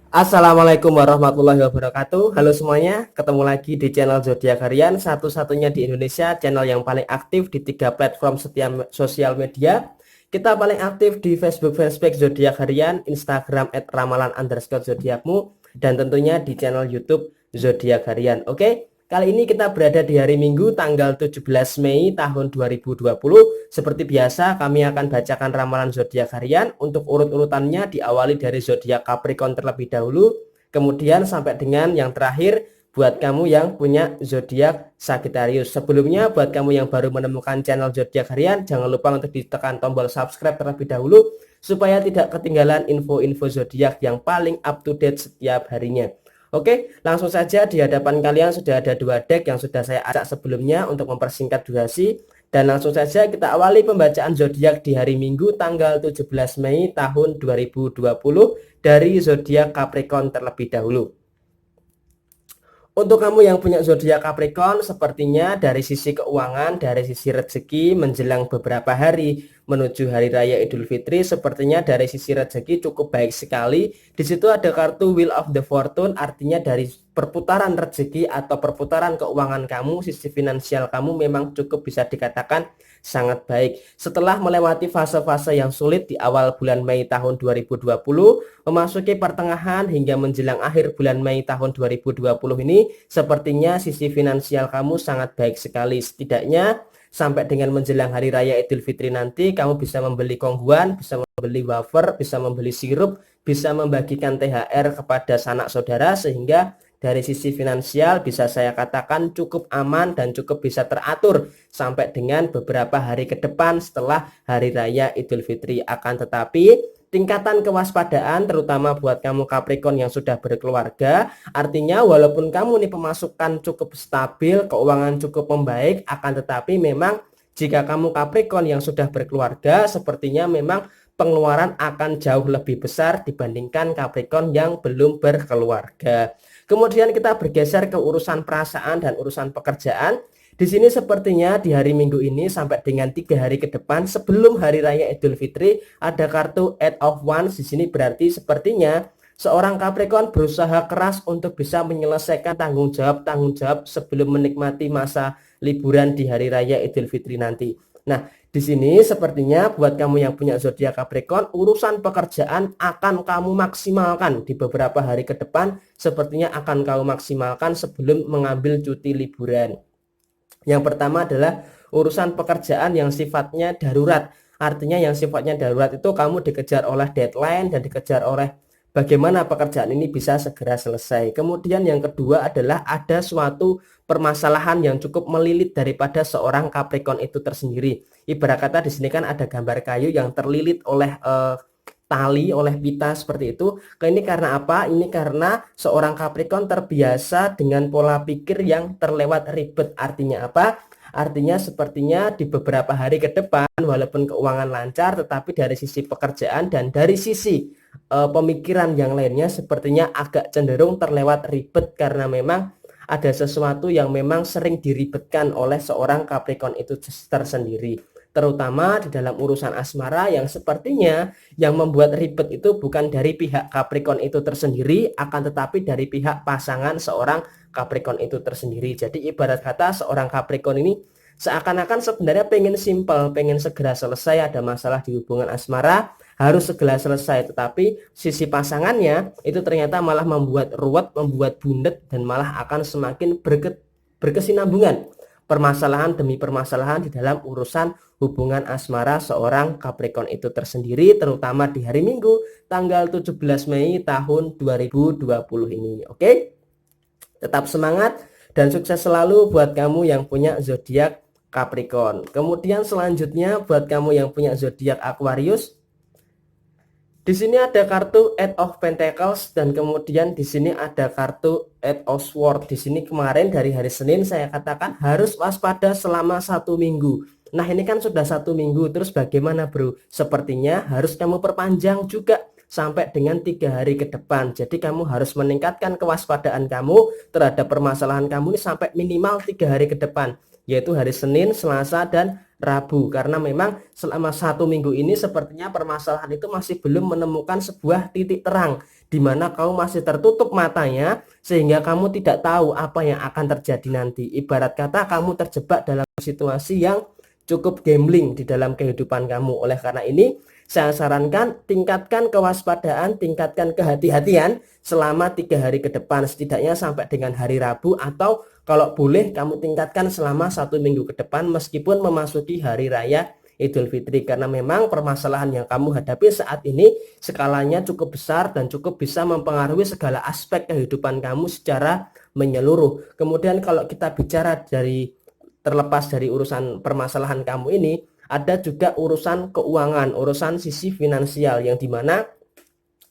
Assalamualaikum warahmatullahi wabarakatuh. Halo semuanya, ketemu lagi di channel Zodiak Harian, satu-satunya di Indonesia channel yang paling aktif di 3 platform setiap sosial media. Kita paling aktif di Facebook fanspage Zodiak Harian, Instagram @ramalan_zodiakmu, dan tentunya di channel YouTube Zodiak Harian. Oke, kali ini kita berada di hari Minggu tanggal 17 Mei tahun 2020. Seperti biasa, kami akan bacakan ramalan zodiak harian. Untuk urut-urutannya diawali dari zodiak Capricorn terlebih dahulu, kemudian sampai dengan yang terakhir buat kamu yang punya zodiak Sagittarius. Sebelumnya, buat kamu yang baru menemukan channel zodiak harian, jangan lupa untuk ditekan tombol subscribe terlebih dahulu supaya tidak ketinggalan info-info zodiak yang paling up to date setiap harinya. Oke, langsung saja di hadapan kalian sudah ada 2 deck yang sudah saya acak sebelumnya untuk mempersingkat durasi. Dan langsung saja kita awali pembacaan zodiak di hari Minggu tanggal 17 Mei tahun 2020 dari zodiak Capricorn terlebih dahulu. Untuk kamu yang punya zodiak Capricorn, sepertinya dari sisi keuangan, dari sisi rezeki menjelang beberapa hari menuju hari raya Idul Fitri, sepertinya dari sisi rezeki cukup baik sekali. Di situ ada kartu Wheel of the Fortune, artinya dari perputaran rezeki atau perputaran keuangan kamu, sisi finansial kamu memang cukup bisa dikatakan sangat baik. Setelah melewati fase-fase yang sulit di awal bulan Mei tahun 2020, memasuki pertengahan hingga menjelang akhir bulan Mei tahun 2020 ini, sepertinya sisi finansial kamu sangat baik sekali. Setidaknya sampai dengan menjelang hari raya Idul Fitri nanti, kamu bisa membeli kongguan, bisa membeli wafer, bisa membeli sirup, bisa membagikan THR kepada sanak saudara, sehingga dari sisi finansial bisa saya katakan cukup aman dan cukup bisa teratur sampai dengan beberapa hari ke depan setelah hari raya Idul Fitri. Akan tetapi tingkatan kewaspadaan terutama buat kamu Capricorn yang sudah berkeluarga, artinya walaupun kamu nih pemasukan cukup stabil, keuangan cukup membaik, akan tetapi memang jika kamu Capricorn yang sudah berkeluarga, sepertinya memang pengeluaran akan jauh lebih besar dibandingkan Capricorn yang belum berkeluarga. Kemudian kita bergeser ke urusan perasaan dan urusan pekerjaan. Di sini sepertinya di hari Minggu ini sampai dengan 3 hari ke depan sebelum hari raya Idul Fitri ada kartu Eight of Wands. Di sini berarti sepertinya seorang Capricorn berusaha keras untuk bisa menyelesaikan tanggung jawab sebelum menikmati masa liburan di hari raya Idul Fitri nanti. Nah, di sini sepertinya buat kamu yang punya zodiak Capricorn, urusan pekerjaan akan kamu maksimalkan di beberapa hari ke depan, sepertinya akan kamu maksimalkan sebelum mengambil cuti liburan. Yang pertama adalah urusan pekerjaan yang sifatnya darurat. Artinya yang sifatnya darurat itu kamu dikejar oleh deadline dan dikejar oleh bagaimana pekerjaan ini bisa segera selesai. Kemudian yang kedua adalah ada suatu permasalahan yang cukup melilit daripada seorang Capricorn itu tersendiri. Ibarat kata di sini kan ada gambar kayu yang terlilit oleh tali, oleh pita seperti itu. Ini karena apa? Ini karena seorang Capricorn terbiasa dengan pola pikir yang terlewat ribet. Artinya apa? Artinya sepertinya di beberapa hari ke depan walaupun keuangan lancar, tetapi dari sisi pekerjaan dan dari sisi pemikiran yang lainnya sepertinya agak cenderung terlewat ribet karena memang ada sesuatu yang memang sering diribetkan oleh seorang Capricorn itu tersendiri, terutama di dalam urusan asmara yang sepertinya yang membuat ribet itu bukan dari pihak Capricorn itu tersendiri, akan tetapi dari pihak pasangan seorang Capricorn itu tersendiri. Jadi ibarat kata seorang Capricorn ini seakan-akan sebenarnya pengen simple, pengen segera selesai ada masalah di hubungan asmara, harus segera selesai, tetapi sisi pasangannya itu ternyata malah membuat ruwet, membuat bundet, dan malah akan semakin berkesinambungan permasalahan demi permasalahan di dalam urusan hubungan asmara seorang Capricorn itu tersendiri, terutama di hari Minggu tanggal 17 Mei tahun 2020 ini. Oke, tetap semangat dan sukses selalu buat kamu yang punya zodiak Capricorn. Kemudian selanjutnya buat kamu yang punya zodiak Aquarius, di sini ada kartu Eight of Pentacles dan kemudian di sini ada kartu Eight of Swords. Di sini kemarin dari hari Senin saya katakan harus waspada selama 1 minggu. Nah, ini kan sudah 1 minggu, terus bagaimana bro? Sepertinya harus kamu perpanjang juga sampai dengan 3 hari ke depan. Jadi kamu harus meningkatkan kewaspadaan kamu terhadap permasalahan kamu ini sampai minimal 3 hari ke depan, yaitu hari Senin, Selasa, dan Rabu, karena memang selama 1 minggu ini sepertinya permasalahan itu masih belum menemukan sebuah titik terang dimana kamu masih tertutup matanya sehingga kamu tidak tahu apa yang akan terjadi nanti. Ibarat kata kamu terjebak dalam situasi yang cukup gambling di dalam kehidupan kamu. Oleh karena ini saya sarankan tingkatkan kewaspadaan, tingkatkan kehati-hatian selama 3 hari ke depan, setidaknya sampai dengan hari Rabu, atau kalau boleh kamu tingkatkan selama 1 minggu ke depan meskipun memasuki hari raya Idul Fitri, karena memang permasalahan yang kamu hadapi saat ini skalanya cukup besar dan cukup bisa mempengaruhi segala aspek kehidupan kamu secara menyeluruh. Kemudian kalau kita bicara dari terlepas dari urusan permasalahan kamu ini, ada juga urusan keuangan, urusan sisi finansial yang dimana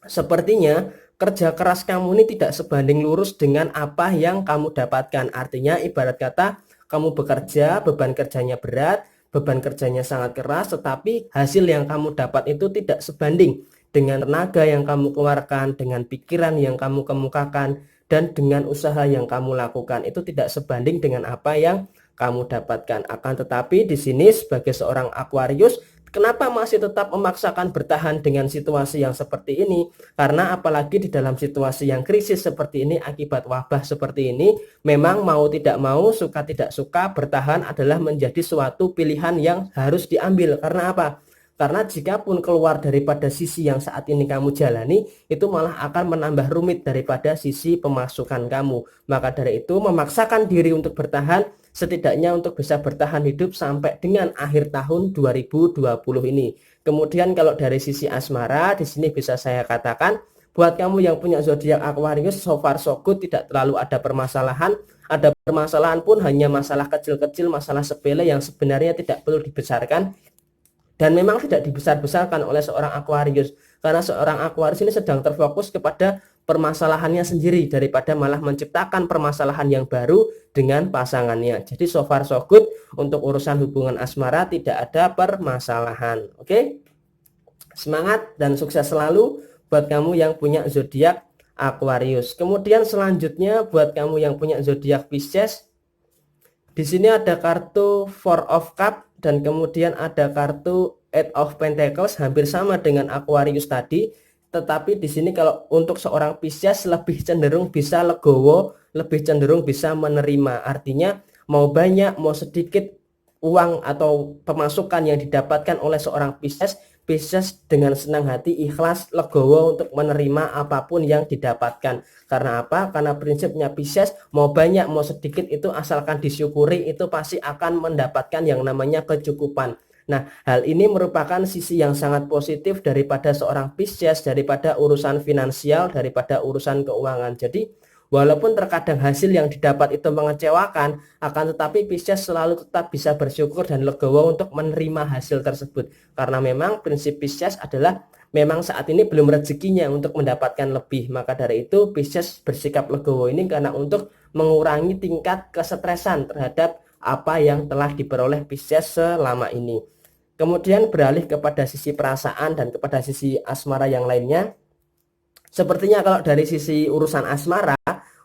sepertinya kerja keras kamu ini tidak sebanding lurus dengan apa yang kamu dapatkan. Artinya ibarat kata kamu bekerja, beban kerjanya berat, beban kerjanya sangat keras, tetapi hasil yang kamu dapat itu tidak sebanding dengan tenaga yang kamu keluarkan, dengan pikiran yang kamu kemukakan, dan dengan usaha yang kamu lakukan. Itu tidak sebanding dengan apa yang kamu dapatkan. Akan tetapi di sini sebagai seorang Aquarius, kenapa masih tetap memaksakan bertahan dengan situasi yang seperti ini? Karena apalagi di dalam situasi yang krisis seperti ini akibat wabah seperti ini, memang mau tidak mau, suka tidak suka, bertahan adalah menjadi suatu pilihan yang harus diambil. Karena apa? Karena jika pun keluar daripada sisi yang saat ini kamu jalani, itu malah akan menambah rumit daripada sisi pemasukan kamu. Maka dari itu memaksakan diri untuk bertahan, setidaknya untuk bisa bertahan hidup sampai dengan akhir tahun 2020 ini. Kemudian kalau dari sisi asmara, di sini bisa saya katakan buat kamu yang punya zodiak Aquarius, so far so good, tidak terlalu ada permasalahan. Ada permasalahan pun hanya masalah kecil-kecil, masalah sepele yang sebenarnya tidak perlu dibesarkan. Dan memang tidak dibesar-besarkan oleh seorang Aquarius, karena seorang Aquarius ini sedang terfokus kepada permasalahannya sendiri daripada malah menciptakan permasalahan yang baru dengan pasangannya. Jadi so far so good untuk urusan hubungan asmara, tidak ada permasalahan. Oke? Semangat dan sukses selalu buat kamu yang punya zodiak Aquarius. Kemudian selanjutnya buat kamu yang punya zodiak Pisces, di sini ada kartu Four of Cup dan kemudian ada kartu Eight of Pentacles, hampir sama dengan Aquarius tadi, tetapi di sini kalau untuk seorang Pisces lebih cenderung bisa legowo, lebih cenderung bisa menerima. Artinya mau banyak mau sedikit uang atau pemasukan yang didapatkan oleh seorang Pisces, Pisces dengan senang hati ikhlas legowo untuk menerima apapun yang didapatkan. Karena apa? Karena prinsipnya Pisces mau banyak mau sedikit itu asalkan disyukuri itu pasti akan mendapatkan yang namanya kecukupan. Nah, hal ini merupakan sisi yang sangat positif daripada seorang Pisces, daripada urusan finansial, daripada urusan keuangan. Jadi walaupun terkadang hasil yang didapat itu mengecewakan, akan tetapi Pisces selalu tetap bisa bersyukur dan legowo untuk menerima hasil tersebut. Karena memang prinsip Pisces adalah memang saat ini belum rezekinya untuk mendapatkan lebih. Maka dari itu Pisces bersikap legowo ini karena untuk mengurangi tingkat kesetresan terhadap apa yang telah diperoleh Pisces selama ini. Kemudian beralih kepada sisi perasaan dan kepada sisi asmara yang lainnya. Sepertinya kalau dari sisi urusan asmara,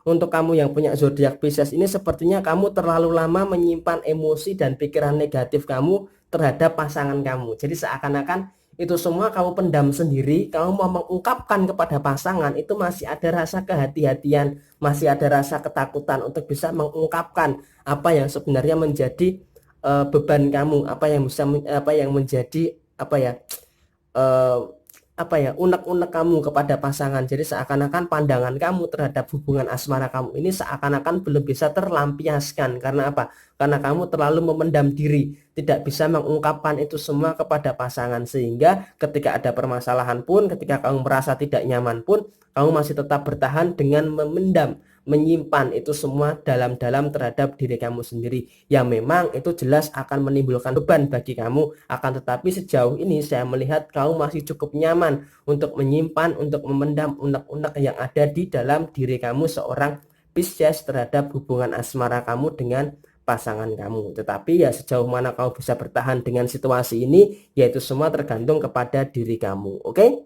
untuk kamu yang punya zodiak Pisces ini sepertinya kamu terlalu lama menyimpan emosi dan pikiran negatif kamu terhadap pasangan kamu. Jadi seakan-akan itu semua kamu pendam sendiri, kamu mau mengungkapkan kepada pasangan itu masih ada rasa kehati-hatian, masih ada rasa ketakutan untuk bisa mengungkapkan apa yang sebenarnya menjadi beban kamu, apa yang bisa apa yang menjadi unek-unek kamu kepada pasangan. Jadi seakan-akan pandangan kamu terhadap hubungan asmara kamu ini seakan-akan belum bisa terlampiaskan. Karena apa? Karena kamu terlalu memendam diri, tidak bisa mengungkapkan itu semua kepada pasangan, sehingga ketika ada permasalahan pun, ketika kamu merasa tidak nyaman pun, kamu masih tetap bertahan dengan memendam, menyimpan itu semua dalam-dalam terhadap diri kamu sendiri, yang memang itu jelas akan menimbulkan beban bagi kamu. Akan tetapi sejauh ini saya melihat kamu masih cukup nyaman untuk menyimpan, untuk memendam unek-unek yang ada di dalam diri kamu seorang Pisces terhadap hubungan asmara kamu dengan pasangan kamu. Tetapi ya sejauh mana kamu bisa bertahan dengan situasi ini, yaitu semua tergantung kepada diri kamu. Oke?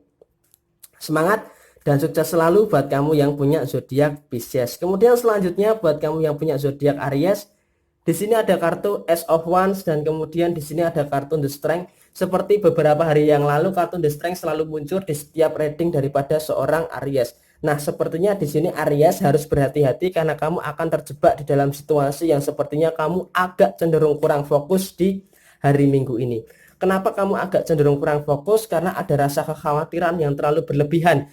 Semangat dan sukses selalu buat kamu yang punya zodiak Pisces. Kemudian selanjutnya buat kamu yang punya zodiak Aries, di sini ada kartu Ace of Wands dan kemudian di sini ada kartu The Strength. Seperti beberapa hari yang lalu kartu The Strength selalu muncul di setiap reading daripada seorang Aries. Nah, sepertinya di sini Aries harus berhati-hati karena kamu akan terjebak di dalam situasi yang sepertinya kamu agak cenderung kurang fokus di hari Minggu ini. Kenapa kamu agak cenderung kurang fokus? Karena ada rasa kekhawatiran yang terlalu berlebihan.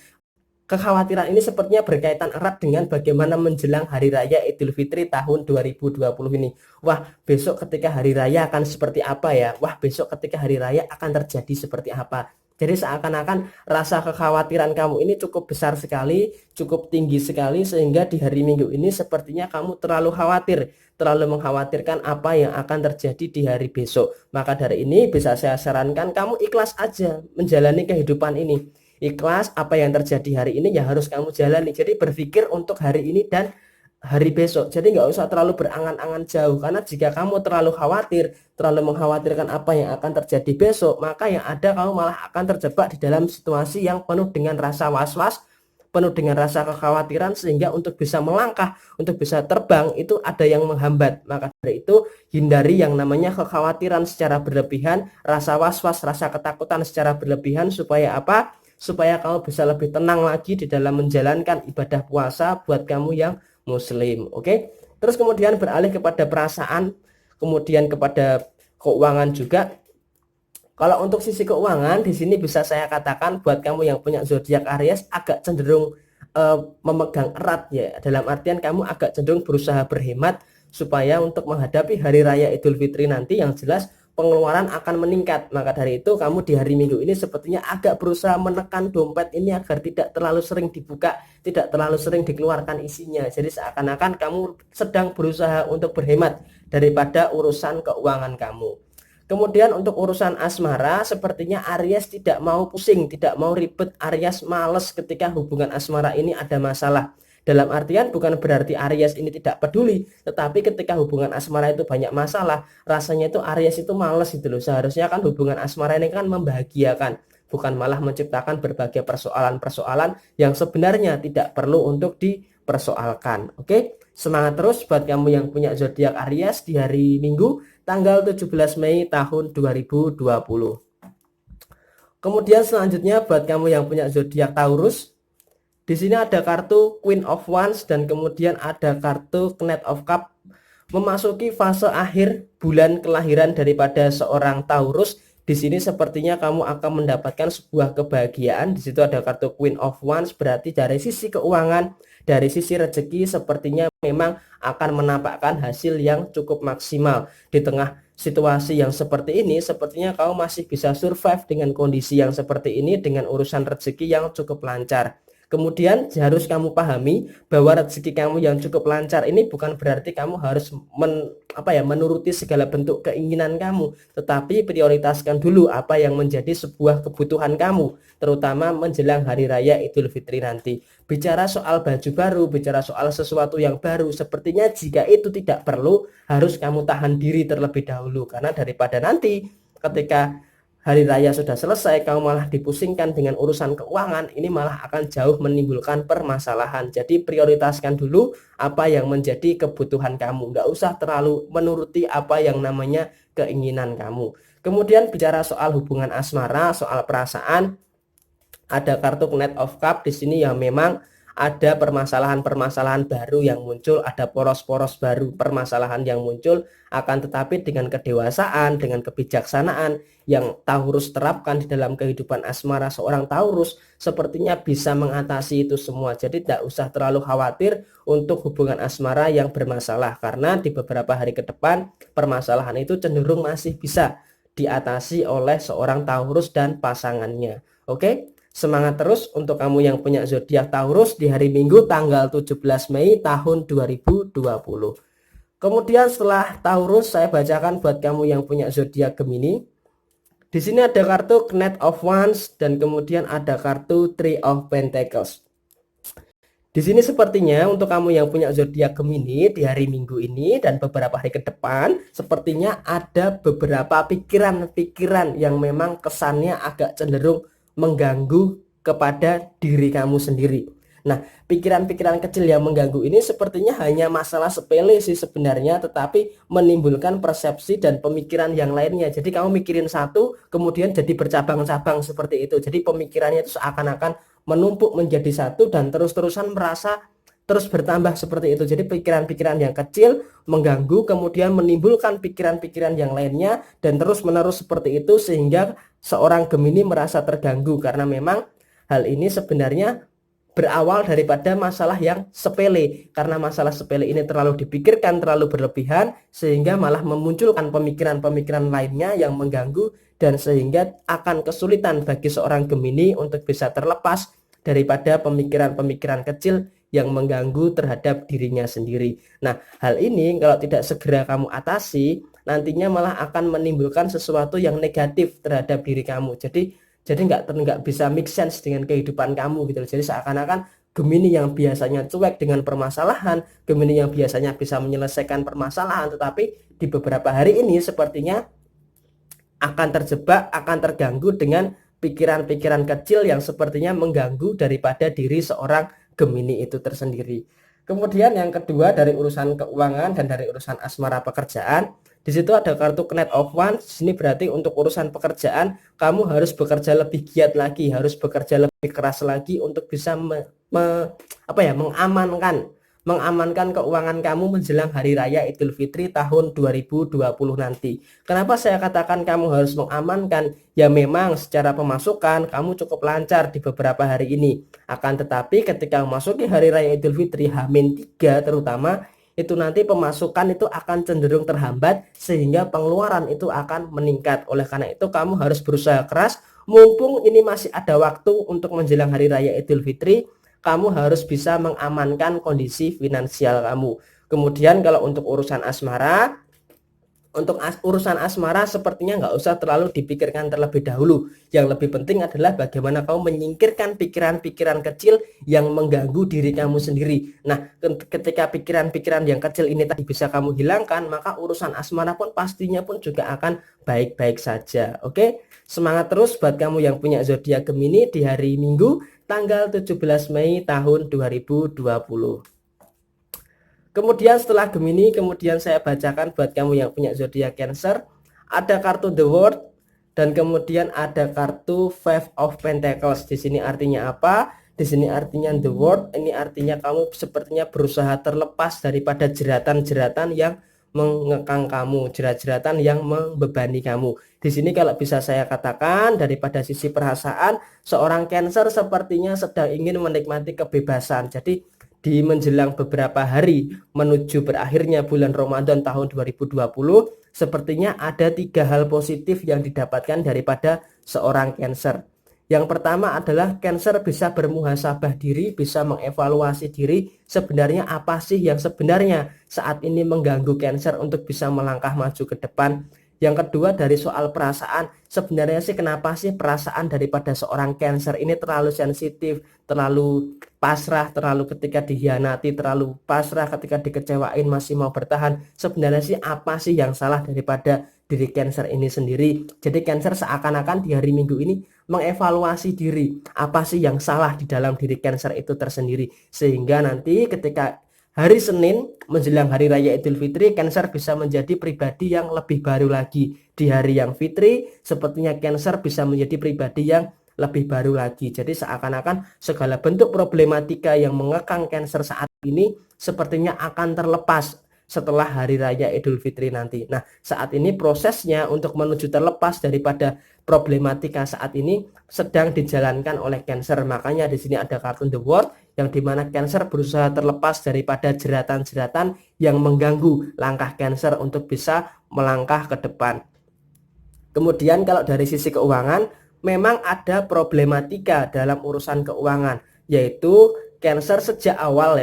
Kekhawatiran ini sepertinya berkaitan erat dengan bagaimana menjelang Hari Raya Idul Fitri tahun 2020 ini. Wah, besok ketika Hari Raya akan seperti apa ya? Wah, besok ketika Hari Raya akan terjadi seperti apa? Jadi seakan-akan rasa kekhawatiran kamu ini cukup besar sekali, cukup tinggi sekali, sehingga di hari Minggu ini sepertinya kamu terlalu khawatir, terlalu mengkhawatirkan apa yang akan terjadi di hari besok. Maka dari ini bisa saya sarankan kamu ikhlas aja menjalani kehidupan ini. Ikhlas apa yang terjadi hari ini ya harus kamu jalani. Jadi berpikir untuk hari ini dan hari besok. Jadi nggak usah terlalu berangan-angan jauh, karena jika kamu terlalu khawatir, terlalu mengkhawatirkan apa yang akan terjadi besok, maka yang ada kamu malah akan terjebak di dalam situasi yang penuh dengan rasa was-was, penuh dengan rasa kekhawatiran, sehingga untuk bisa melangkah, untuk bisa terbang itu ada yang menghambat. Maka dari itu hindari yang namanya kekhawatiran secara berlebihan, rasa was-was, rasa ketakutan secara berlebihan, supaya apa? Supaya kamu bisa lebih tenang lagi di dalam menjalankan ibadah puasa buat kamu yang muslim. Oke. Terus kemudian beralih kepada perasaan, kemudian kepada keuangan juga. Kalau untuk sisi keuangan di sini bisa saya katakan buat kamu yang punya zodiak Aries agak cenderung memegang erat ya. Dalam artian kamu agak cenderung berusaha berhemat supaya untuk menghadapi hari raya Idul Fitri nanti yang jelas pengeluaran akan meningkat. Maka dari itu kamu di hari Minggu ini sepertinya agak berusaha menekan dompet ini agar tidak terlalu sering dibuka, tidak terlalu sering dikeluarkan isinya. Jadi seakan-akan kamu sedang berusaha untuk berhemat daripada urusan keuangan kamu. Kemudian untuk urusan asmara, sepertinya Aries tidak mau pusing, tidak mau ribet. Aries males ketika hubungan asmara ini ada masalah. Dalam artian bukan berarti Aries ini tidak peduli, tetapi ketika hubungan asmara itu banyak masalah, rasanya itu Aries itu males gitu loh. Seharusnya kan hubungan asmara ini kan membahagiakan, bukan malah menciptakan berbagai persoalan-persoalan yang sebenarnya tidak perlu untuk dipersoalkan. Oke, semangat terus buat kamu yang punya zodiak Aries di hari Minggu tanggal 17 Mei tahun 2020. Kemudian selanjutnya buat kamu yang punya zodiak Taurus, di sini ada kartu Queen of Wands dan kemudian ada kartu Knight of Cup. Memasuki fase akhir bulan kelahiran daripada seorang Taurus, di sini sepertinya kamu akan mendapatkan sebuah kebahagiaan. Di situ ada kartu Queen of Wands, berarti dari sisi keuangan, dari sisi rezeki sepertinya memang akan menampakkan hasil yang cukup maksimal. Di tengah situasi yang seperti ini, sepertinya kamu masih bisa survive dengan kondisi yang seperti ini, dengan urusan rezeki yang cukup lancar. Kemudian harus kamu pahami bahwa rezeki kamu yang cukup lancar ini bukan berarti kamu harus menuruti segala bentuk keinginan kamu, tetapi prioritaskan dulu apa yang menjadi sebuah kebutuhan kamu, terutama menjelang hari raya Idul Fitri nanti. Bicara soal baju baru, bicara soal sesuatu yang baru, sepertinya jika itu tidak perlu, harus kamu tahan diri terlebih dahulu, karena daripada nanti ketika hari raya sudah selesai kamu malah dipusingkan dengan urusan keuangan, ini malah akan jauh menimbulkan permasalahan. Jadi prioritaskan dulu apa yang menjadi kebutuhan kamu, nggak usah terlalu menuruti apa yang namanya keinginan kamu. Kemudian bicara soal hubungan asmara, soal perasaan, ada kartu Knight of Cup di sini yang memang ada permasalahan-permasalahan baru yang muncul, ada poros-poros baru permasalahan yang muncul, akan tetapi dengan kedewasaan, dengan kebijaksanaan yang Taurus terapkan di dalam kehidupan asmara seorang Taurus, sepertinya bisa mengatasi itu semua. Jadi tidak usah terlalu khawatir untuk hubungan asmara yang bermasalah, karena di beberapa hari ke depan permasalahan itu cenderung masih bisa diatasi oleh seorang Taurus dan pasangannya. Oke? Semangat terus untuk kamu yang punya zodiak Taurus di hari Minggu tanggal 17 Mei tahun 2020. Kemudian setelah Taurus saya bacakan buat kamu yang punya zodiak Gemini. Di sini ada kartu Knight of Wands dan kemudian ada kartu Three of Pentacles. Di sini sepertinya untuk kamu yang punya zodiak Gemini di hari Minggu ini dan beberapa hari ke depan, sepertinya ada beberapa pikiran-pikiran yang memang kesannya agak cenderung mengganggu kepada diri kamu sendiri. Nah, pikiran-pikiran kecil yang mengganggu ini sepertinya hanya masalah sepele sih sebenarnya, tetapi menimbulkan persepsi dan pemikiran yang lainnya. Jadi kamu mikirin satu, kemudian jadi bercabang-cabang seperti itu. Jadi pemikirannya itu seakan-akan menumpuk menjadi satu dan terus-terusan merasa terus bertambah seperti itu. Jadi pikiran-pikiran yang kecil mengganggu, kemudian menimbulkan pikiran-pikiran yang lainnya dan terus-menerus seperti itu, sehingga seorang Gemini merasa terganggu karena memang hal ini sebenarnya berawal daripada masalah yang sepele. Karena masalah sepele ini terlalu dipikirkan, terlalu berlebihan, sehingga malah memunculkan pemikiran-pemikiran lainnya yang mengganggu, dan sehingga akan kesulitan bagi seorang Gemini untuk bisa terlepas daripada pemikiran-pemikiran kecil yang mengganggu terhadap dirinya sendiri. Nah, hal ini kalau tidak segera kamu atasi, nantinya malah akan menimbulkan sesuatu yang negatif terhadap diri kamu. Jadi nggak bisa make sense dengan kehidupan kamu gitu. Jadi seakan-akan Gemini yang biasanya cuek dengan permasalahan, Gemini yang biasanya bisa menyelesaikan permasalahan, tetapi di beberapa hari ini sepertinya akan terjebak, akan terganggu dengan pikiran-pikiran kecil yang sepertinya mengganggu daripada diri seorang Gemini itu tersendiri. Kemudian yang kedua, dari urusan keuangan dan dari urusan asmara pekerjaan, di situ ada kartu Knight of Wands. Di sini berarti untuk urusan pekerjaan kamu harus bekerja lebih giat lagi, harus bekerja lebih keras lagi untuk bisa mengamankan keuangan kamu menjelang Hari Raya Idul Fitri tahun 2020 nanti. Kenapa saya katakan kamu harus mengamankan? Ya memang secara pemasukan kamu cukup lancar di beberapa hari ini. Akan tetapi ketika memasuki Hari Raya Idul Fitri H-3 terutama, itu nanti pemasukan itu akan cenderung terhambat sehingga pengeluaran itu akan meningkat. Oleh karena itu kamu harus berusaha keras, mumpung ini masih ada waktu untuk menjelang Hari Raya Idul Fitri, kamu harus bisa mengamankan kondisi finansial kamu. Kemudian kalau untuk urusan asmara, urusan asmara sepertinya nggak usah terlalu dipikirkan terlebih dahulu. Yang lebih penting adalah bagaimana kamu menyingkirkan pikiran-pikiran kecil yang mengganggu diri kamu sendiri. Nah, ketika pikiran-pikiran yang kecil ini tadi bisa kamu hilangkan, maka urusan asmara pun pastinya pun juga akan baik-baik saja. Oke, semangat terus buat kamu yang punya zodiak Gemini di hari Minggu tanggal 17 Mei tahun 2020. Kemudian setelah Gemini, kemudian saya bacakan buat kamu yang punya zodiak Cancer. Ada kartu The World dan kemudian ada kartu Five of Pentacles. Di sini artinya apa? Di sini artinya The World. Ini artinya kamu sepertinya berusaha terlepas daripada jeratan-jeratan yang mengekang kamu, jerat-jeratan yang membebani kamu. Di sini kalau bisa saya katakan daripada sisi perasaan, seorang Cancer sepertinya sedang ingin menikmati kebebasan. Jadi di menjelang beberapa hari menuju berakhirnya bulan Ramadan tahun 2020, sepertinya ada 3 hal positif yang didapatkan daripada seorang Cancer. Yang pertama adalah Cancer bisa bermuhasabah diri, bisa mengevaluasi diri, sebenarnya apa sih yang sebenarnya saat ini mengganggu Cancer untuk bisa melangkah maju ke depan. Yang kedua, dari soal perasaan, sebenarnya sih kenapa sih perasaan daripada seorang Cancer ini terlalu sensitif, terlalu pasrah, terlalu ketika dihianati, terlalu pasrah ketika dikecewain masih mau bertahan. Sebenarnya sih apa sih yang salah daripada diri Cancer ini sendiri? Jadi Cancer seakan-akan di hari Minggu ini mengevaluasi diri, apa sih yang salah di dalam diri Cancer itu tersendiri, sehingga nanti ketika hari Senin menjelang Hari Raya Idul Fitri, Cancer bisa menjadi pribadi yang lebih baru lagi. Di hari yang Fitri, sepertinya Cancer bisa menjadi pribadi yang lebih baru lagi. Jadi seakan-akan segala bentuk problematika yang mengekang Cancer saat ini sepertinya akan terlepas setelah Hari Raya Idul Fitri nanti. Nah, saat ini prosesnya untuk menuju terlepas daripada problematika saat ini sedang dijalankan oleh Cancer. Makanya di sini ada kartu The World yang dimana Cancer berusaha terlepas daripada jeratan-jeratan yang mengganggu langkah Cancer untuk bisa melangkah ke depan. Kemudian kalau dari sisi keuangan, memang ada problematika dalam urusan keuangan, yaitu Cancer sejak awal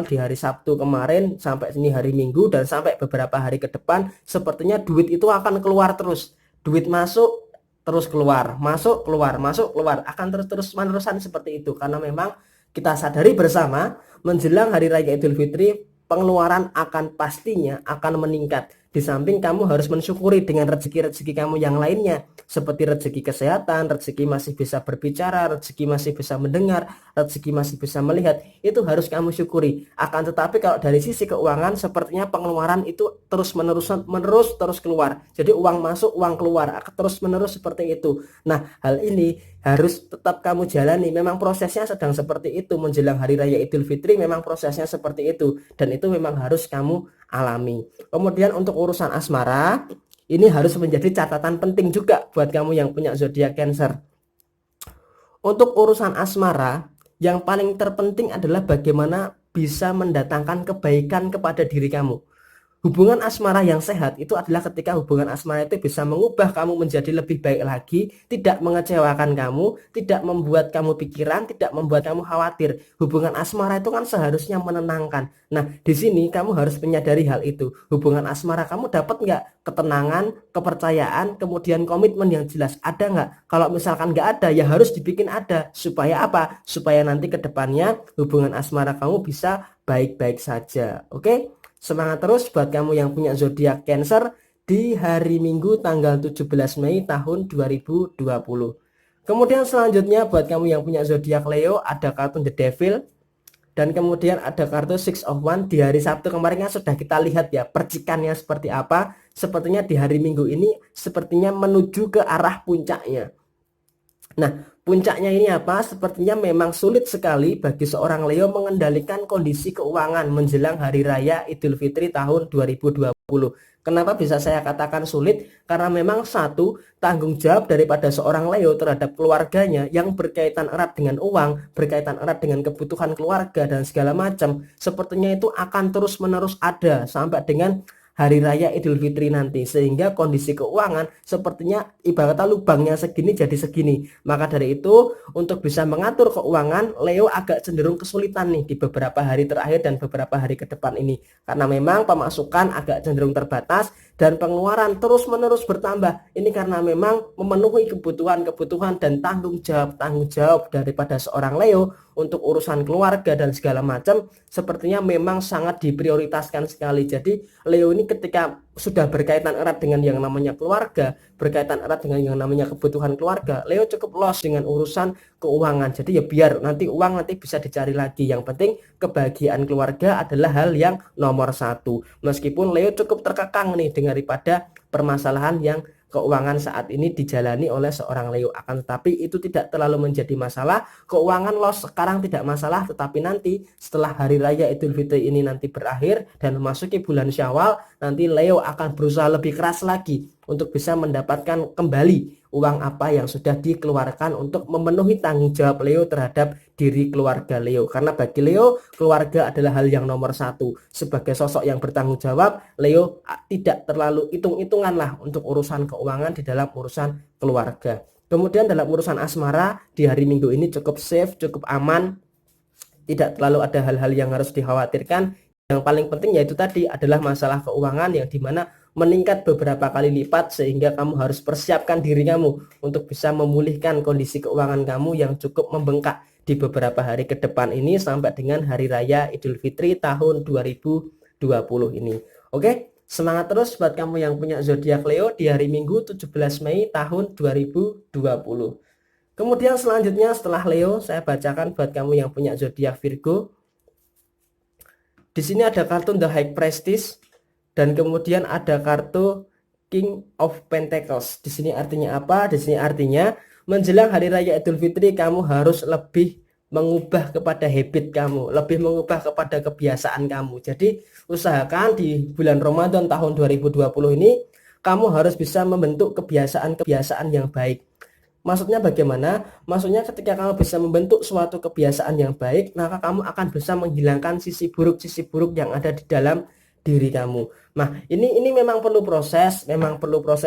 di hari Sabtu kemarin sampai ini hari Minggu dan sampai beberapa hari ke depan, sepertinya duit itu akan keluar terus. Duit masuk terus keluar, masuk keluar, akan terus menerusan seperti itu, karena memang kita sadari bersama menjelang Hari Raya Idul Fitri pengeluaran akan pastinya akan meningkat. Di samping kamu harus mensyukuri dengan rezeki-rezeki kamu yang lainnya, seperti rezeki kesehatan, rezeki masih bisa berbicara, rezeki masih bisa mendengar, rezeki masih bisa melihat, itu harus kamu syukuri. Akan tetapi kalau dari sisi keuangan, sepertinya pengeluaran itu terus terus keluar. Jadi uang masuk, uang keluar, terus menerus seperti itu. Nah, hal ini harus tetap kamu jalani. Memang prosesnya sedang seperti itu. Menjelang hari raya Idul Fitri memang prosesnya seperti itu, dan itu memang harus kamu alami. Kemudian untuk urusan asmara, ini harus menjadi catatan penting juga buat kamu yang punya zodiak Cancer. Untuk urusan asmara, yang paling terpenting adalah bagaimana bisa mendatangkan kebaikan kepada diri kamu. Hubungan asmara yang sehat itu adalah ketika hubungan asmara itu bisa mengubah kamu menjadi lebih baik lagi, tidak mengecewakan kamu, tidak membuat kamu pikiran, tidak membuat kamu khawatir. Hubungan asmara itu kan seharusnya menenangkan. Nah, di sini kamu harus menyadari hal itu. Hubungan asmara kamu dapat nggak ketenangan, kepercayaan, kemudian komitmen yang jelas? Ada nggak? Kalau misalkan nggak ada, ya harus dibikin ada. Supaya apa? Supaya nanti ke depannya hubungan asmara kamu bisa baik-baik saja. Oke? Semangat terus buat kamu yang punya zodiak Cancer di hari Minggu tanggal 17 Mei tahun 2020. Kemudian selanjutnya buat kamu yang punya zodiak Leo, ada kartu The Devil, dan kemudian ada kartu Six of Wands. Di hari Sabtu kemarin kan sudah kita lihat ya percikannya seperti apa. Sepertinya di hari Minggu ini sepertinya menuju ke arah puncaknya. Nah, puncaknya ini apa? Sepertinya memang sulit sekali bagi seorang Leo mengendalikan kondisi keuangan menjelang hari raya Idul Fitri tahun 2020. Kenapa bisa saya katakan sulit? Karena memang satu, tanggung jawab daripada seorang Leo terhadap keluarganya yang berkaitan erat dengan uang, berkaitan erat dengan kebutuhan keluarga dan segala macam, sepertinya itu akan terus-menerus ada sampai dengan hari raya Idul Fitri nanti, sehingga kondisi keuangan sepertinya ibaratnya lubangnya segini jadi segini. Maka dari itu, untuk bisa mengatur keuangan, Leo agak cenderung kesulitan nih di beberapa hari terakhir dan beberapa hari ke depan ini, karena memang pemasukan agak cenderung terbatas dan pengeluaran terus-menerus bertambah. Ini karena memang memenuhi kebutuhan-kebutuhan dan tanggung jawab daripada seorang Leo untuk urusan keluarga dan segala macam sepertinya memang sangat diprioritaskan sekali. Jadi Leo ini ketika sudah berkaitan erat dengan yang namanya keluarga, berkaitan erat dengan yang namanya kebutuhan keluarga, Leo cukup lost dengan urusan keuangan. Jadi ya biar nanti uang nanti bisa dicari lagi. Yang penting kebahagiaan keluarga adalah hal yang nomor satu. Meskipun Leo cukup terkekang nih daripada permasalahan yang keuangan saat ini dijalani oleh seorang Leo, akan tetapi itu tidak terlalu menjadi masalah. Keuangan loss sekarang tidak masalah, tetapi nanti setelah hari raya Idul Fitri ini nanti berakhir dan memasuki bulan Syawal, nanti Leo akan berusaha lebih keras lagi untuk bisa mendapatkan kembali uang apa yang sudah dikeluarkan untuk memenuhi tanggung jawab Leo terhadap diri keluarga Leo. Karena bagi Leo, keluarga adalah hal yang nomor satu. Sebagai sosok yang bertanggung jawab, Leo tidak terlalu hitung-hitungan lah untuk urusan keuangan di dalam urusan keluarga. Kemudian dalam urusan asmara, di hari Minggu ini cukup safe, cukup aman, tidak terlalu ada hal-hal yang harus dikhawatirkan. Yang paling penting yaitu tadi adalah masalah keuangan yang dimana meningkat beberapa kali lipat, sehingga kamu harus persiapkan diri kamu untuk bisa memulihkan kondisi keuangan kamu yang cukup membengkak di beberapa hari ke depan ini sampai dengan hari raya Idul Fitri tahun 2020 ini. Oke, semangat terus buat kamu yang punya zodiak Leo di hari Minggu 17 Mei tahun 2020. Kemudian selanjutnya setelah Leo, saya bacakan buat kamu yang punya zodiak Virgo. Di sini ada kartu The High Priestess dan kemudian ada kartu King of Pentacles. Di sini artinya apa? Di sini artinya menjelang hari raya Idul Fitri kamu harus lebih mengubah kepada habit kamu, lebih mengubah kepada kebiasaan kamu. Jadi usahakan di bulan Ramadan tahun 2020 ini kamu harus bisa membentuk kebiasaan-kebiasaan yang baik. Maksudnya bagaimana? Maksudnya ketika kamu bisa membentuk suatu kebiasaan yang baik, maka kamu akan bisa menghilangkan sisi buruk yang ada di dalam diri kamu. Nah, ini memang perlu proses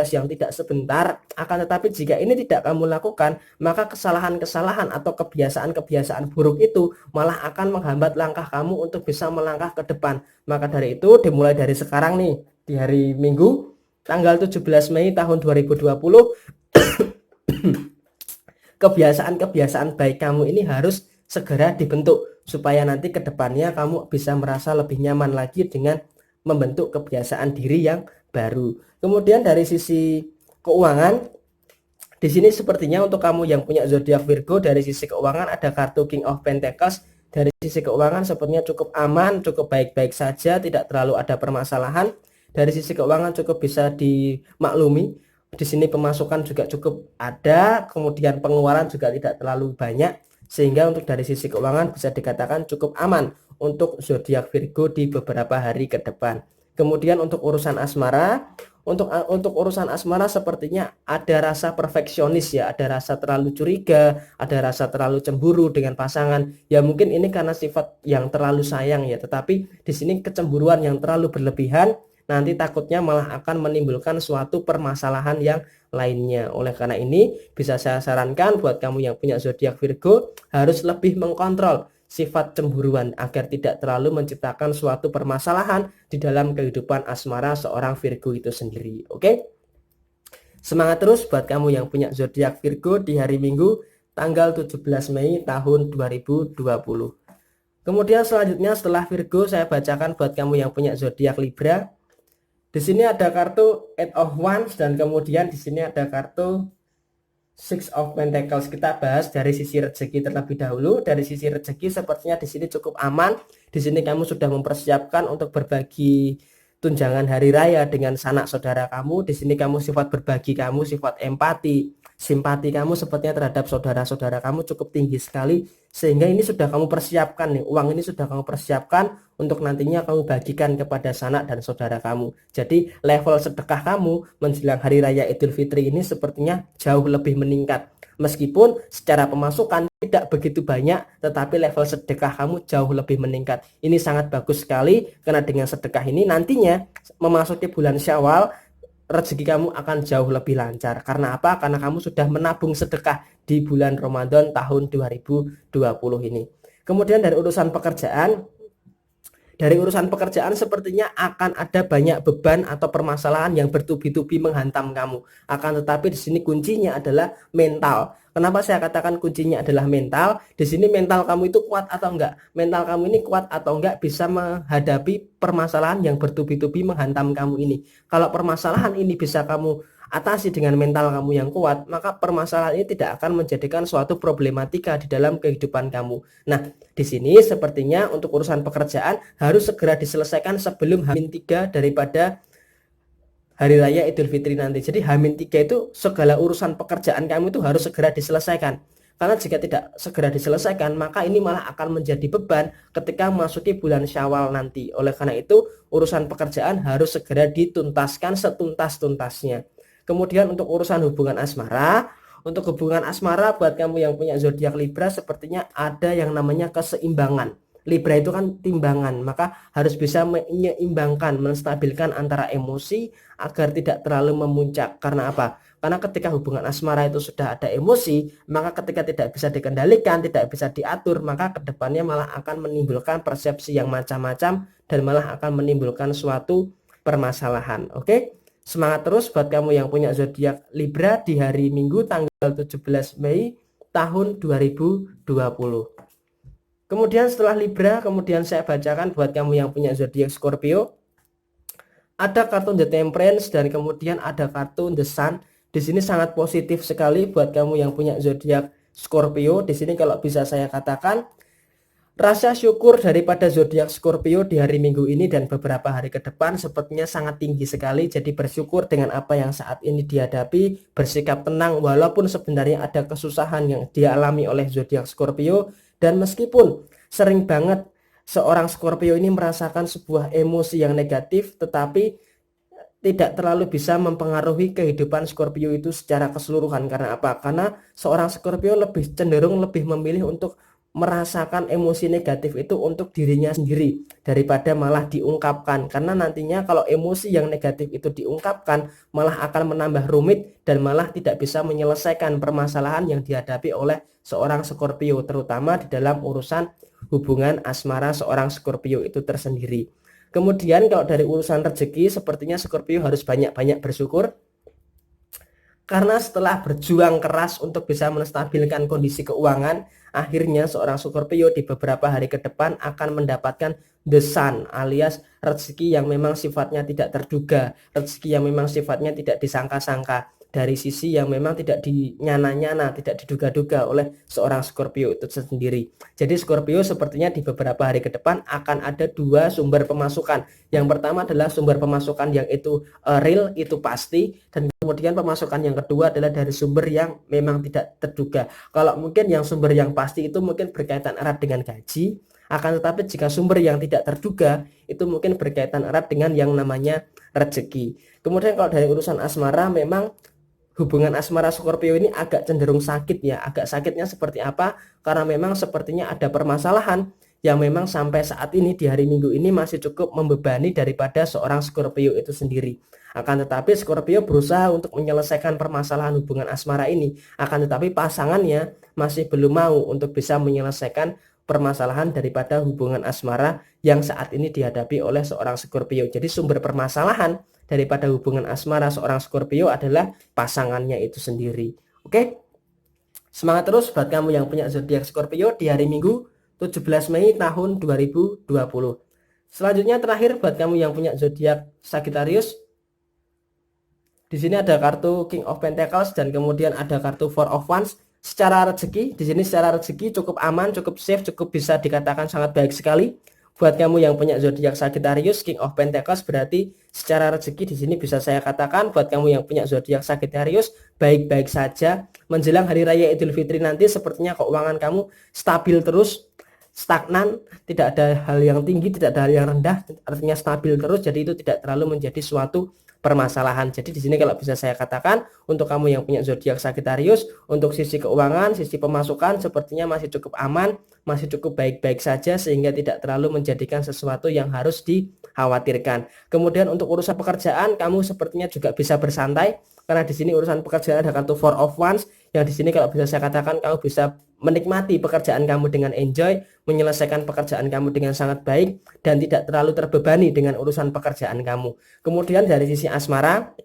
yang tidak sebentar. Akan tetapi jika ini tidak kamu lakukan, maka kesalahan-kesalahan atau kebiasaan-kebiasaan buruk itu malah akan menghambat langkah kamu untuk bisa melangkah ke depan. Maka dari itu dimulai dari sekarang nih, di hari Minggu tanggal 17 Mei tahun 2020 kebiasaan-kebiasaan baik kamu ini harus segera dibentuk supaya nanti ke depannya kamu bisa merasa lebih nyaman lagi dengan membentuk kebiasaan diri yang baru. Kemudian dari sisi keuangan, di sini sepertinya untuk kamu yang punya zodiak Virgo, dari sisi keuangan ada kartu King of Pentacles. Dari sisi keuangan sepertinya cukup aman, cukup baik-baik saja, tidak terlalu ada permasalahan. Dari sisi keuangan cukup bisa dimaklumi. Di sini pemasukan juga cukup ada, kemudian pengeluaran juga tidak terlalu banyak, sehingga untuk dari sisi keuangan bisa dikatakan cukup aman untuk zodiak Virgo di beberapa hari ke depan. Kemudian untuk urusan asmara, untuk urusan asmara sepertinya ada rasa perfeksionis ya, ada rasa terlalu curiga, ada rasa terlalu cemburu dengan pasangan. Ya mungkin ini karena sifat yang terlalu sayang ya, tetapi di sini kecemburuan yang terlalu berlebihan nanti takutnya malah akan menimbulkan suatu permasalahan yang lainnya. Oleh karena ini bisa saya sarankan buat kamu yang punya zodiak Virgo harus lebih mengkontrol sifat cemburuan agar tidak terlalu menciptakan suatu permasalahan di dalam kehidupan asmara seorang Virgo itu sendiri. Oke? Semangat terus buat kamu yang punya zodiak Virgo di hari Minggu tanggal 17 Mei tahun 2020. Kemudian selanjutnya setelah Virgo saya bacakan buat kamu yang punya zodiak Libra. Di sini ada kartu Eight of Wands dan kemudian di sini ada kartu Six of Pentacles. Kita bahas dari sisi rezeki terlebih dahulu. Dari sisi rezeki sepertinya di sini cukup aman. Di sini kamu sudah mempersiapkan untuk berbagi tunjangan hari raya dengan sanak saudara kamu. Di sini kamu sifat berbagi kamu, sifat empati, simpati kamu sepertinya terhadap saudara-saudara kamu cukup tinggi sekali, sehingga ini sudah kamu persiapkan nih, uang ini sudah kamu persiapkan untuk nantinya kamu bagikan kepada sanak dan saudara kamu. Jadi level sedekah kamu menjelang hari raya Idul Fitri ini sepertinya jauh lebih meningkat. Meskipun secara pemasukan tidak begitu banyak, tetapi level sedekah kamu jauh lebih meningkat. Ini sangat bagus sekali, karena dengan sedekah ini nantinya memasuki bulan Syawal, rezeki kamu akan jauh lebih lancar. Karena apa? Karena kamu sudah menabung sedekah di bulan Ramadan tahun 2020 ini. Kemudian dari urusan pekerjaan sepertinya akan ada banyak beban atau permasalahan yang bertubi-tubi menghantam kamu. Akan tetapi di sini kuncinya adalah mental. Kenapa saya katakan kuncinya adalah mental? Di sini mental kamu itu kuat atau enggak? Mental kamu ini kuat atau enggak bisa menghadapi permasalahan yang bertubi-tubi menghantam kamu ini. Kalau permasalahan ini bisa kamu atasi dengan mental kamu yang kuat, maka permasalahan ini tidak akan menjadikan suatu problematika di dalam kehidupan kamu. Nah, di sini sepertinya untuk urusan pekerjaan harus segera diselesaikan sebelum H-3 daripada hari raya Idul Fitri nanti. Jadi H-3 itu segala urusan pekerjaan kamu itu harus segera diselesaikan. Karena jika tidak segera diselesaikan, maka ini malah akan menjadi beban ketika memasuki bulan Syawal nanti. Oleh karena itu, urusan pekerjaan harus segera dituntaskan setuntas-tuntasnya. Kemudian untuk urusan hubungan asmara, buat kamu yang punya zodiak Libra sepertinya ada yang namanya keseimbangan. Libra itu kan timbangan, maka harus bisa menyeimbangkan, menstabilkan antara emosi agar tidak terlalu memuncak. Karena apa? Karena ketika hubungan asmara itu sudah ada emosi, maka ketika tidak bisa dikendalikan, tidak bisa diatur, maka kedepannya malah akan menimbulkan persepsi yang macam-macam dan malah akan menimbulkan suatu permasalahan. Oke? Semangat terus buat kamu yang punya zodiak Libra di hari Minggu tanggal 17 Mei tahun 2020. Kemudian setelah Libra, kemudian saya bacakan buat kamu yang punya zodiak Scorpio. Ada kartu The Temperance dan kemudian ada kartu The Sun. Di sini sangat positif sekali buat kamu yang punya zodiak Scorpio. Di sini kalau bisa saya katakan, rasa syukur daripada zodiak Scorpio di hari Minggu ini dan beberapa hari ke depan sepertinya sangat tinggi sekali. Jadi bersyukur dengan apa yang saat ini dihadapi, bersikap tenang walaupun sebenarnya ada kesusahan yang dialami oleh zodiak Scorpio. Dan meskipun sering banget seorang Scorpio ini merasakan sebuah emosi yang negatif, tetapi tidak terlalu bisa mempengaruhi kehidupan Scorpio itu secara keseluruhan. Karena apa? Karena seorang Scorpio lebih cenderung lebih memilih untuk merasakan emosi negatif itu untuk dirinya sendiri daripada malah diungkapkan. Karena nantinya kalau emosi yang negatif itu diungkapkan malah akan menambah rumit dan malah tidak bisa menyelesaikan permasalahan yang dihadapi oleh seorang Scorpio, terutama di dalam urusan hubungan asmara seorang Scorpio itu tersendiri. Kemudian kalau dari urusan rezeki sepertinya Scorpio harus banyak-banyak bersyukur. Karena setelah berjuang keras untuk bisa menstabilkan kondisi keuangan, akhirnya seorang Scorpio di beberapa hari ke depan akan mendapatkan the sun alias rezeki yang memang sifatnya tidak terduga, rezeki yang memang sifatnya tidak disangka-sangka, dari sisi yang memang tidak dinyana-nyana, tidak diduga-duga oleh seorang Scorpio itu sendiri. Jadi Scorpio sepertinya di beberapa hari ke depan akan ada dua sumber pemasukan. Yang pertama adalah sumber pemasukan yang itu real, itu pasti, dan kemudian pemasukan yang kedua adalah dari sumber yang memang tidak terduga. Kalau mungkin yang sumber yang pasti itu mungkin berkaitan erat dengan gaji, akan tetapi jika sumber yang tidak terduga itu mungkin berkaitan erat dengan yang namanya rezeki. Kemudian kalau dari urusan asmara, memang hubungan asmara Scorpio ini agak cenderung sakit ya. Agak sakitnya seperti apa? Karena memang sepertinya ada permasalahan yang memang sampai saat ini di hari Minggu ini masih cukup membebani daripada seorang Scorpio itu sendiri. Akan tetapi Scorpio berusaha untuk menyelesaikan permasalahan hubungan asmara ini. Akan tetapi pasangannya masih belum mau untuk bisa menyelesaikan permasalahan daripada hubungan asmara yang saat ini dihadapi oleh seorang Scorpio. Jadi sumber permasalahan daripada hubungan asmara seorang Scorpio adalah pasangannya itu sendiri. Oke? Semangat terus buat kamu yang punya zodiak Scorpio di hari Minggu 17 Mei tahun 2020. Selanjutnya terakhir buat kamu yang punya zodiak Sagittarius. Di sini ada kartu King of Pentacles dan kemudian ada kartu Four of Wands. Secara rezeki, di sini secara rezeki cukup aman, cukup safe, cukup bisa dikatakan sangat baik sekali. Buat kamu yang punya zodiak Sagittarius, King of Pentacles berarti secara rezeki di sini bisa saya katakan buat kamu yang punya zodiak Sagittarius baik-baik saja. Menjelang hari raya Idul Fitri nanti sepertinya keuangan kamu stabil terus, stagnan, tidak ada hal yang tinggi, tidak ada hal yang rendah, artinya stabil terus. Jadi itu tidak terlalu menjadi suatu permasalahan. Jadi di sini kalau bisa saya katakan untuk kamu yang punya zodiak Sagittarius, untuk sisi keuangan, sisi pemasukan sepertinya masih cukup aman, masih cukup baik-baik saja sehingga tidak terlalu menjadikan sesuatu yang harus dikhawatirkan. Kemudian untuk urusan pekerjaan kamu sepertinya juga bisa bersantai karena di sini urusan pekerjaan ada kartu Four of Wands yang di sini kalau bisa saya katakan kamu bisa menikmati pekerjaan kamu dengan enjoy, menyelesaikan pekerjaan kamu dengan sangat baik dan tidak terlalu terbebani dengan urusan pekerjaan kamu. Kemudian dari sisi asmara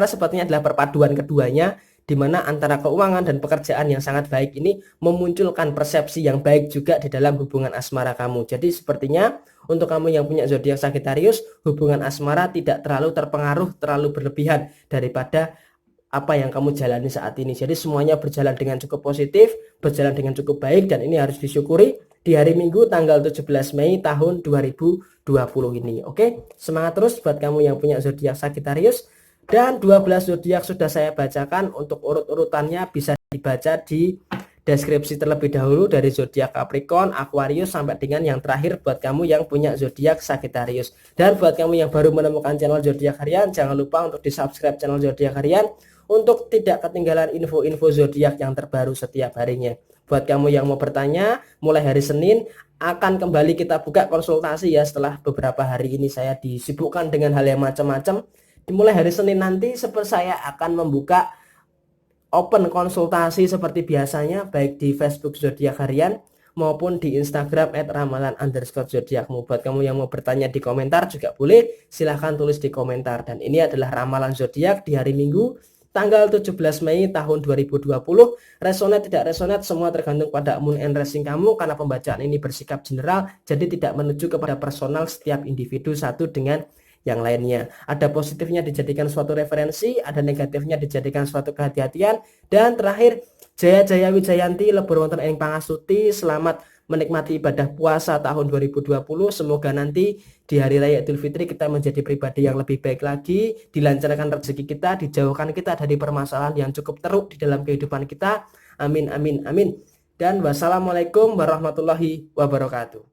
sepertinya adalah perpaduan keduanya di mana antara keuangan dan pekerjaan yang sangat baik ini memunculkan persepsi yang baik juga di dalam hubungan asmara kamu. Jadi sepertinya untuk kamu yang punya zodiak Sagittarius, hubungan asmara tidak terlalu terpengaruh, terlalu berlebihan daripada apa yang kamu jalani saat ini. Jadi semuanya berjalan dengan cukup positif, berjalan dengan cukup baik dan ini harus disyukuri di hari Minggu tanggal 17 Mei tahun 2020 ini. Oke, semangat terus buat kamu yang punya zodiak Sagittarius. Dan 12 zodiak sudah saya bacakan, untuk urut-urutannya bisa dibaca di deskripsi terlebih dahulu dari zodiak Capricorn, Aquarius sampai dengan yang terakhir buat kamu yang punya zodiak Sagittarius. Dan buat kamu yang baru menemukan channel zodiak harian, jangan lupa untuk di-subscribe channel zodiak harian untuk tidak ketinggalan info-info zodiak yang terbaru setiap harinya. Buat kamu yang mau bertanya, mulai hari Senin akan kembali kita buka konsultasi ya, setelah beberapa hari ini saya disibukkan dengan hal yang macam-macam. Dimulai hari Senin nanti saya akan membuka open konsultasi seperti biasanya baik di Facebook Zodiak Harian maupun di Instagram @ramalan_zodiakmu. Buat kamu yang mau bertanya di komentar juga boleh, silahkan tulis di komentar. Dan ini adalah ramalan zodiak di hari Minggu tanggal 17 Mei tahun 2020. Resonate tidak resonate semua tergantung pada moon and rising kamu karena pembacaan ini bersikap general, jadi tidak menuju kepada personal setiap individu satu dengan yang lainnya. Ada positifnya dijadikan suatu referensi, ada negatifnya dijadikan suatu kehati-hatian. Dan terakhir, Jaya Jaya Wijayanti lebur wonten ing pangasuti. Selamat menikmati ibadah puasa tahun 2020. Semoga nanti di hari raya Idul Fitri kita menjadi pribadi yang lebih baik lagi, dilancarkan rezeki kita, dijauhkan kita dari permasalahan yang cukup teruk di dalam kehidupan kita. Amin amin amin. Dan wassalamualaikum warahmatullahi wabarakatuh.